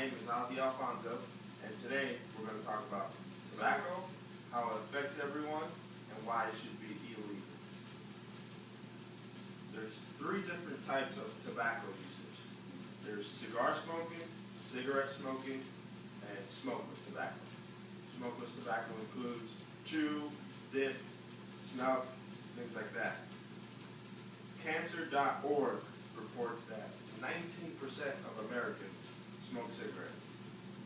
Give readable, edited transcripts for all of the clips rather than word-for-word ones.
name is Ozzie Alfonso, and today we're going to talk about tobacco, how it affects everyone, and why it should be illegal. There's three different types of tobacco usage. There's cigar smoking, cigarette smoking, and smokeless tobacco. Smokeless tobacco includes chew, dip, snuff, things like that. Cancer.org reports that 19% of Americans smoke cigarettes.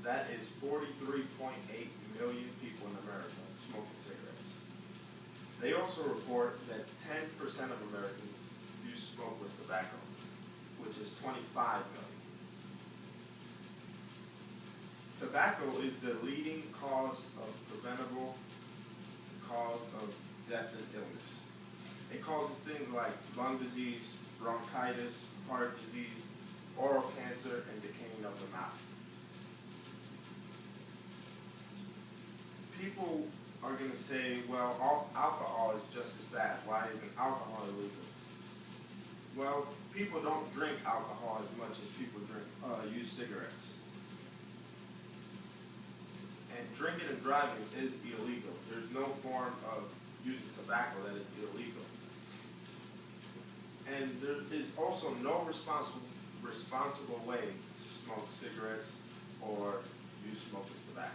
That is 43.8 million people in America smoking cigarettes. They also report that 10% of Americans use smokeless tobacco, which is 25 million. Tobacco is the leading preventable cause of death and illness. It causes things like lung disease, bronchitis, heart disease, oral cancer, and decaying of the mouth. People are going to say, well, alcohol is just as bad. Why isn't alcohol illegal? Well, people don't drink alcohol as much as people use cigarettes. And drinking and driving is illegal. There's no form of using tobacco that is illegal. And there is also no responsible way to smoke cigarettes or use smokeless tobacco.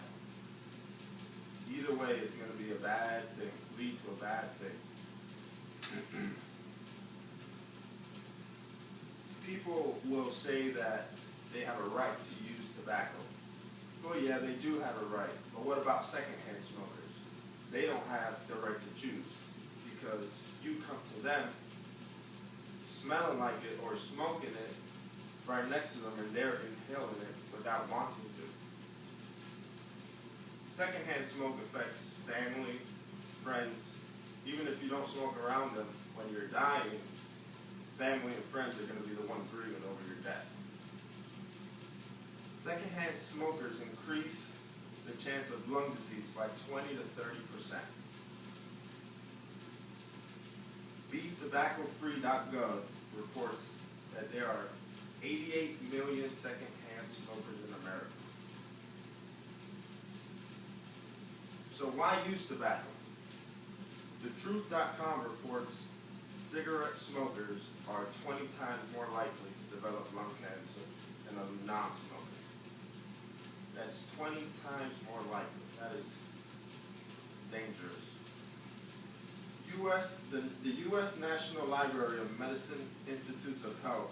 Either way, it's going to be a bad thing, lead to a bad thing. People will say that they have a right to use tobacco. Well, yeah, they do have a right, but what about secondhand smokers? They don't have the right to choose because you come to them smelling like it or smoking it right next to them and they're inhaling it without wanting to. Secondhand smoke affects family, friends. Even if you don't smoke around them, when you're dying, family and friends are going to be the ones grieving over your death. Secondhand smokers increase the chance of lung disease by 20 to 30%. BeTobaccoFree.gov reports that there are 88 million secondhand smokers in America. So why use tobacco? TheTruth.com reports cigarette smokers are 20 times more likely to develop lung cancer than a non-smoker. That's 20 times more likely. That is dangerous. The U.S. National Library of Medicine Institutes of Health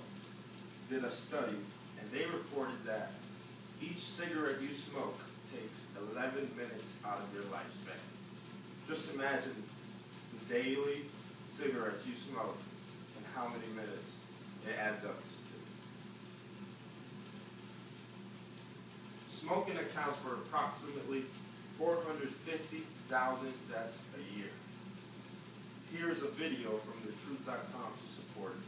did a study, and they reported that each cigarette you smoke takes 11 minutes out of your lifespan. Just imagine the daily cigarettes you smoke and how many minutes it adds up to. Smoking accounts for approximately 450,000 deaths a year. Here's a video from TheTruth.com to support it.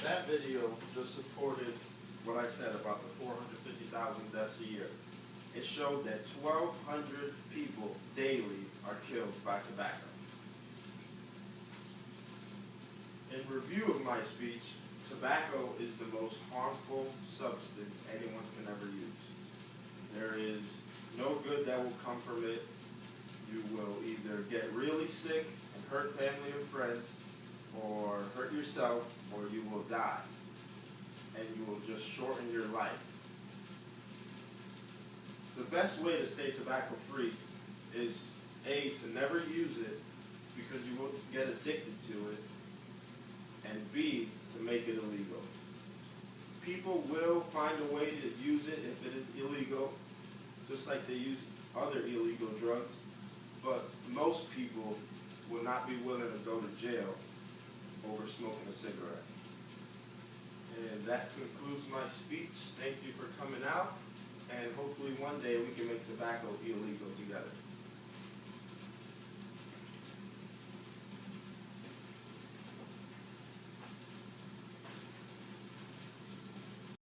That video just supported what I said about the 450,000 deaths a year. It showed that 1,200 people daily are killed by tobacco. In review of my speech, Tobacco is the most harmful substance anyone can ever use. There is no good that will come from it. You will either get really sick and hurt family and friends, or hurt yourself, or you will die. And you will just shorten your life. The best way to stay tobacco free is A, to never use it because you will get addicted to it, and B, to make it illegal. People will find a way to use it if it is illegal, just like they use other illegal drugs, but most people will not be willing to go to jail over smoking a cigarette. And that concludes my speech. Thank you for coming out, and hopefully one day we can make tobacco illegal together.